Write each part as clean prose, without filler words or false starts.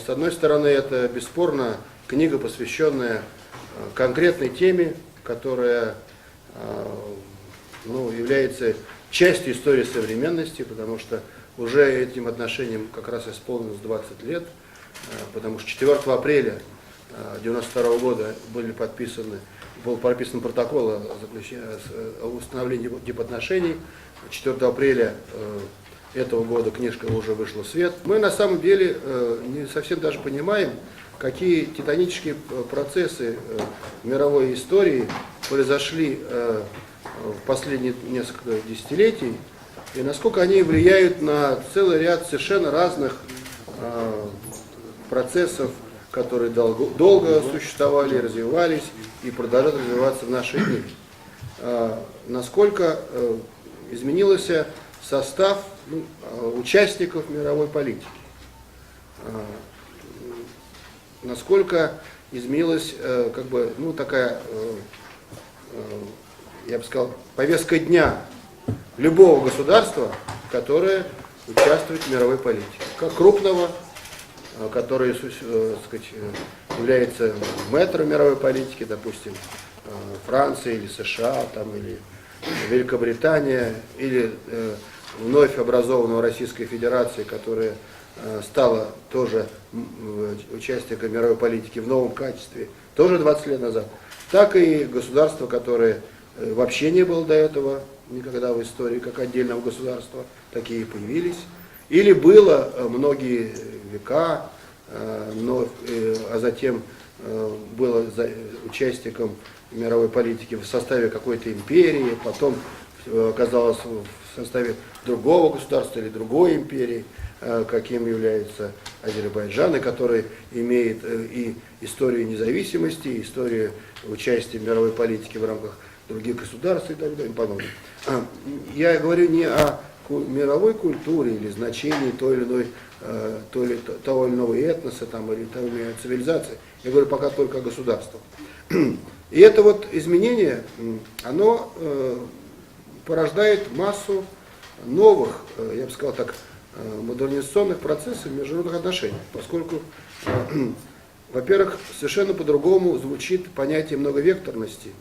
С одной стороны, это бесспорно книга, посвященная конкретной теме, которая является частью истории современности, потому что уже этим отношением как раз исполнилось 20 лет, потому что 4 апреля 1992 года был подписан протокол о установлении дипотношений. 4 апреля этого года книжка уже вышла в свет. Мы на самом деле не совсем даже понимаем, какие титанические процессы в мировой истории произошли в последние несколько десятилетий, и насколько они влияют на целый ряд совершенно разных процессов, которые долго существовали, развивались и продолжают развиваться в наши дни. Насколько изменился состав участников мировой политики, насколько изменилась такая, я бы сказал, повестка дня любого государства, которое участвует в мировой политике, как крупного, который, является мэтром мировой политики, допустим, Франция или США, или Великобритания, или вновь образованного Российской Федерации, которая стала тоже участником мировой политики в новом качестве, тоже 20 лет назад, так и государства, которые вообще не было до этого никогда в истории как отдельного государства, такие появились. Или было многие века, а затем было участником мировой политики в составе какой-то империи, потом оказалось в составе другого государства или другой империи, каким является Азербайджан, и который имеет и историю независимости, и историю участия в мировой политике в рамках других государств и так далее и подобное. Я говорю не о мировой культуре или значении того или иного этноса или той или иной цивилизации. Я говорю пока только о государствах. И это вот изменение, оно порождает массу новых, я бы сказал так, модернизационных процессов в международных отношениях, поскольку, во-первых, совершенно по-другому звучит понятие многовекторности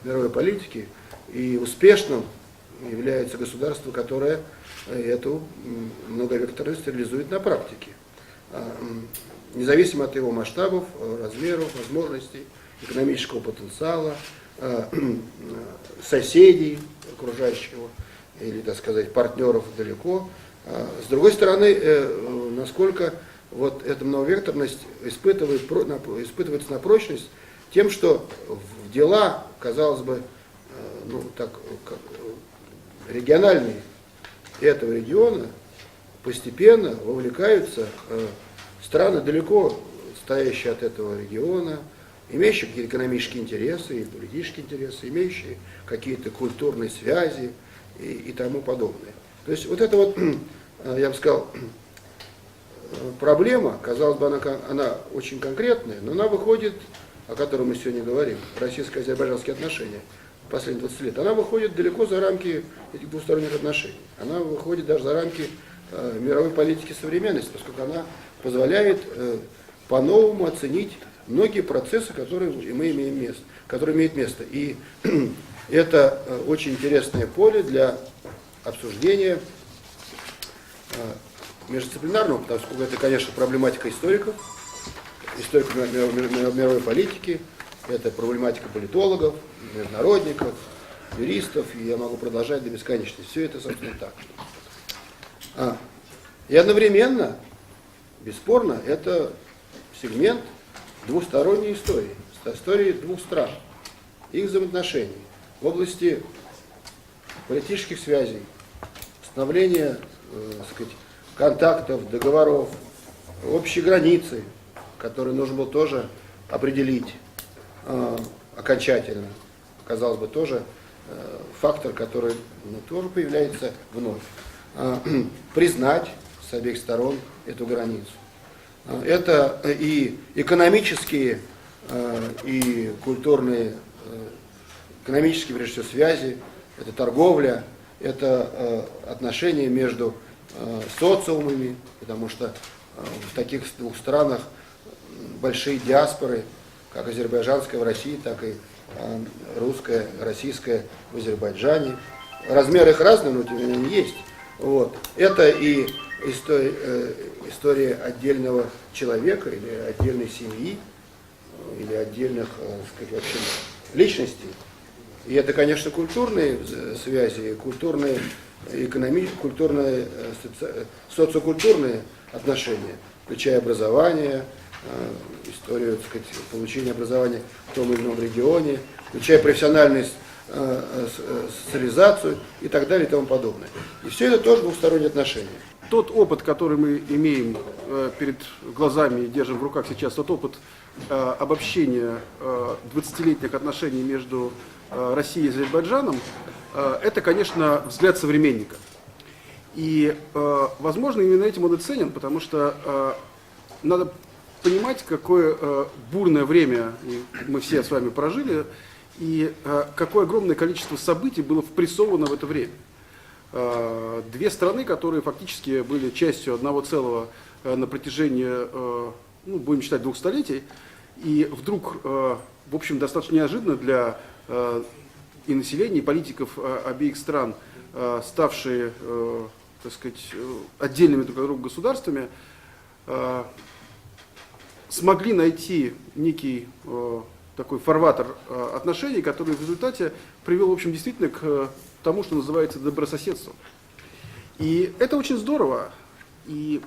мировой политики, и успешным является государство, которое эту многовекторность реализует на практике, независимо от его масштабов, размеров, возможностей, экономического потенциала, соседей окружающего или, так сказать, партнеров далеко. С другой стороны, насколько вот эта многовекторность испытывается на прочность тем, что в дела, казалось бы, региональные этого региона постепенно вовлекаются страны, далеко стоящие от этого региона, имеющие какие-то экономические интересы и политические интересы, имеющие какие-то культурные связи и тому подобное. То есть вот это вот, я бы сказал, проблема, казалось бы, она очень конкретная, но она выходит, о которой мы сегодня говорим, российско-азербайджанские отношения последние 20 лет, она выходит далеко за рамки этих двусторонних отношений. Она выходит даже за рамки мировой политики современности, поскольку она позволяет по-новому оценить многие процессы, которые имеют место. И это очень интересное поле для обсуждения междисциплинарного, потому что это, конечно, проблематика историков мировой политики, это проблематика политологов, международников, юристов, и я могу продолжать до бесконечности. Все это, собственно, так. И одновременно, бесспорно, это сегмент двусторонней истории двух стран, их взаимоотношений в области политических связей, становления, контактов, договоров, общей границы, которые нужно было тоже определить окончательно. Казалось бы, тоже фактор, который тоже появляется вновь. Признать с обеих сторон эту границу. Это и экономические, и культурные, экономические, прежде всего, связи, это торговля, это отношения между социумами, потому что в таких двух странах большие диаспоры, как азербайджанская в России, так и русская, российская в Азербайджане. Размер их разный, но тем не менее есть. Вот. Это и история отдельного человека или отдельной семьи, или отдельных, сказать, вообще личностей. И это, конечно, культурные связи, культурные, культурные, социокультурные отношения, включая образование, историю, так сказать, получения образования в том или ином регионе, включая профессиональную социализацию и так далее и тому подобное. И все это тоже двухсторонние отношения. Тот опыт, который мы имеем перед глазами и держим в руках сейчас, тот опыт обобщения 20-летних отношений между Россией и Азербайджаном, это, конечно, взгляд современника. И, возможно, именно этим он и ценен, потому что надо понимать, какое бурное время мы все с вами прожили, и какое огромное количество событий было впрессовано в это время. Две страны, которые фактически были частью одного целого на протяжении, ну, будем считать, 2 столетий, и вдруг, в общем, достаточно неожиданно для и населения, и политиков обеих стран, ставшие, так сказать, отдельными друг от друга государствами, смогли найти некий такой фарватер отношений, который в результате привел, в общем, действительно к тому, что называется добрососедством. И это очень здорово, и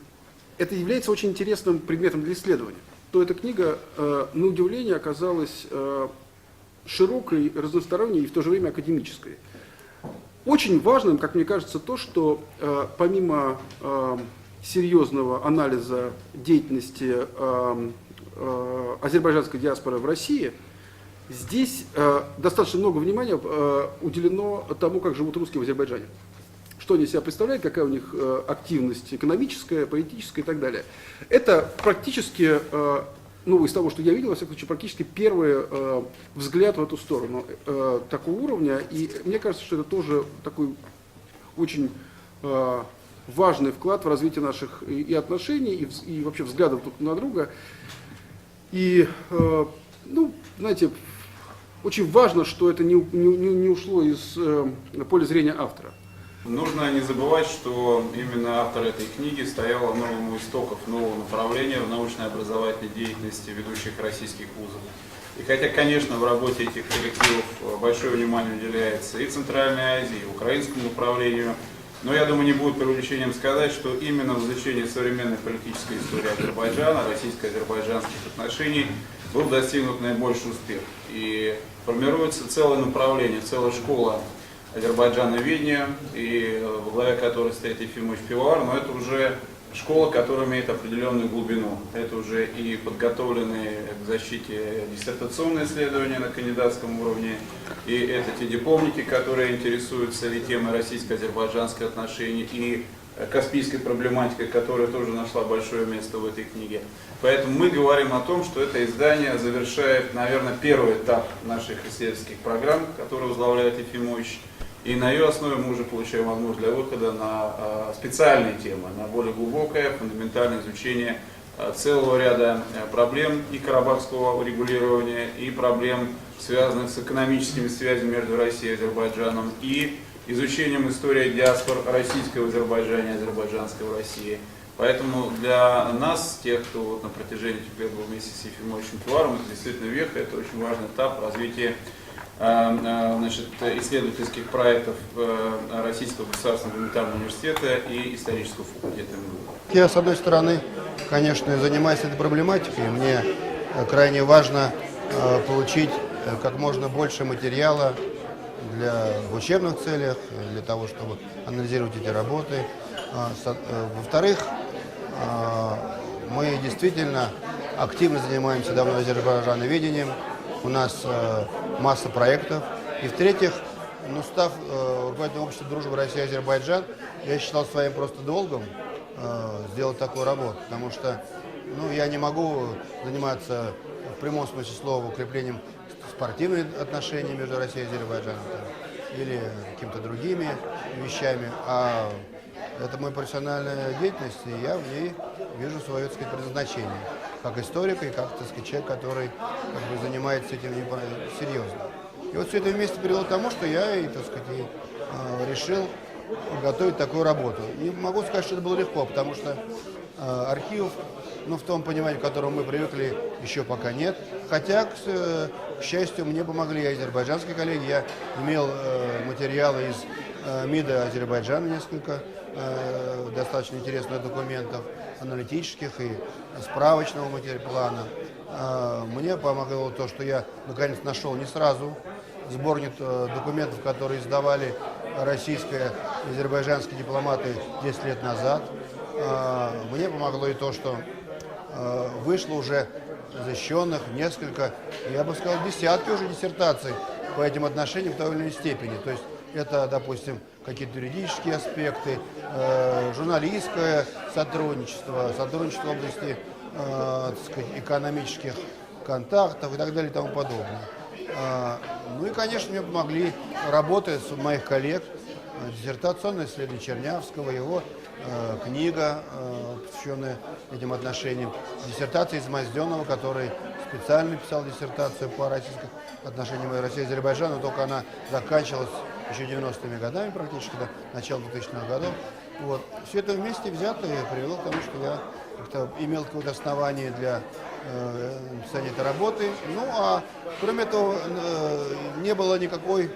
это является очень интересным предметом для исследования. То эта книга, на удивление, оказалась широкой, разносторонней и в то же время академической. Очень важным, как мне кажется, то, что помимо серьезного анализа деятельности азербайджанской диаспоры в России, здесь достаточно много внимания уделено тому, как живут русские в Азербайджане. Что они себя представляют, какая у них активность экономическая, политическая и так далее. Это практически, ну, из того, что я видел, во всяком случае, практически первый взгляд в эту сторону такого уровня. И мне кажется, что это тоже такой очень важный вклад в развитие наших и отношений, и вообще взглядов друг на друга. И, ну, знаете, очень важно, что это не ушло из поля зрения автора. Нужно не забывать, что именно автор этой книги стоял у истоков нового направления в научной образовательной деятельности ведущих российских вузов. И хотя, конечно, в работе этих коллективов большое внимание уделяется и Центральной Азии, и украинскому направлению, но я думаю, не будет преувеличением сказать, что именно в изучении современной политической истории Азербайджана, российско-азербайджанских отношений, был достигнут наибольший успех. И формируется целое направление, целая школа азербайджановедения, и во главе которой стоит Ефимович Пивовар, но это уже школа, которая имеет определенную глубину. Это уже и подготовленные к защите диссертационные исследования на кандидатском уровне, и это те дипломники, которые интересуются и темой российско-азербайджанских отношений, и каспийской проблематикой, которая тоже нашла большое место в этой книге. Поэтому мы говорим о том, что это издание завершает, наверное, первый этап наших исследовательских программ, которые возглавляет Ефимович. И на ее основе мы уже получаем возможность для выхода на специальные темы, на более глубокое, фундаментальное изучение целого ряда проблем и карабахского регулирования, и проблем, связанных с экономическими связями между Россией и Азербайджаном, и изучением истории диаспор российской в Азербайджане и азербайджанской в России. Поэтому для нас, тех, кто вот на протяжении этих лет был вместе с Ефимовичем Пивоваром, это действительно веха, это очень важный этап развития исследовательских проектов Российского государственного гуманитарного университета и исторического факультета МГУ. Я, с одной стороны, конечно, занимаюсь этой проблематикой. Мне крайне важно получить как можно больше материала в учебных целях, для того, чтобы анализировать эти работы. Во-вторых, мы действительно активно занимаемся давно азербайджановедением. У нас масса проектов. И в-третьих, став руководителем общества дружбы Россия-Азербайджан, я считал своим просто долгом сделать такую работу, потому что я не могу заниматься в прямом смысле слова укреплением спортивных отношений между Россией и Азербайджаном или какими-то другими вещами, а Это моя профессиональная деятельность, и я в ней вижу свое, так сказать, предназначение. Как историка и как, так сказать, человек, который как бы, занимается этим серьезно. И вот все это вместе привело к тому, что я и, так сказать, решил готовить такую работу. Не могу сказать, что это было легко, потому что архивов, в том понимании, к которому мы привыкли, еще пока нет. Хотя, к счастью, мне помогли азербайджанские коллеги. Я имел материалы из МИДа Азербайджана, несколько достаточно интересных документов, аналитических и справочного плана. Мне помогло то, что я наконец нашел не сразу сборник документов, которые издавали российские и азербайджанские дипломаты 10 лет назад. Мне помогло и то, что вышло уже защищенных несколько, я бы сказал, десятки уже диссертаций по этим отношениям в той или иной степени. То есть это, допустим, какие-то юридические аспекты, журналистское сотрудничество, сотрудничество в области так сказать, экономических контактов и так далее и тому подобное. Ну и, конечно, мне помогли работы моих коллег, диссертационное исследование Чернявского, его книга, посвященная этим отношениям, диссертация Измазденова, который специально писал диссертацию по российским отношениям России и Азербайджана, только она заканчивалась еще 90-ми годами практически, до начала 2000-х годов. Вот. Все это вместе взятое привело к тому, что я как-то имел какое-то основание для написания этой работы. Ну, а кроме этого, не было никакой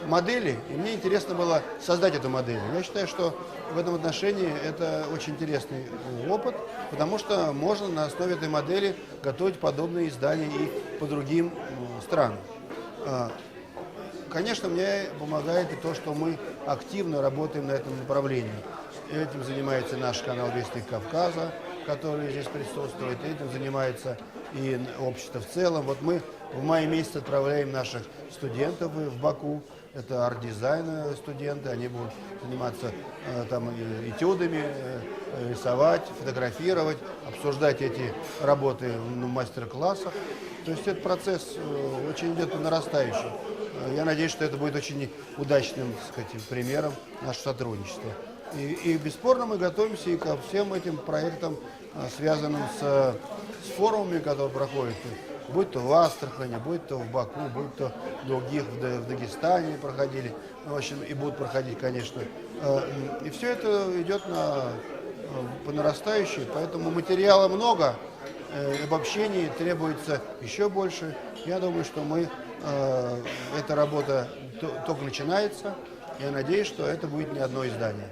модели, и мне интересно было создать эту модель. Я считаю, что в этом отношении это очень интересный опыт, потому что можно на основе этой модели готовить подобные издания и по другим странам. Конечно, мне помогает и то, что мы активно работаем на этом направлении. Этим занимается наш канал «Вестник Кавказа», который здесь присутствует, этим занимается и общество в целом. Вот мы в мае месяце отправляем наших студентов в Баку, это арт-дизайн студенты, они будут заниматься там этюдами, рисовать, фотографировать, обсуждать эти работы в мастер-классах. То есть этот процесс очень идет нарастающий. Я надеюсь, что это будет очень удачным, так сказать, примером нашего сотрудничества. И бесспорно мы готовимся и ко всем этим проектам, связанным с форумами, которые проходят, будь то в Астрахани, будь то в Баку, будь то других в Дагестане проходили, в общем, и будут проходить, конечно. И все это идет по нарастающей, поэтому материала много, обобщений требуется еще больше. Я думаю, что эта работа только начинается. Я надеюсь, что это будет не одно издание.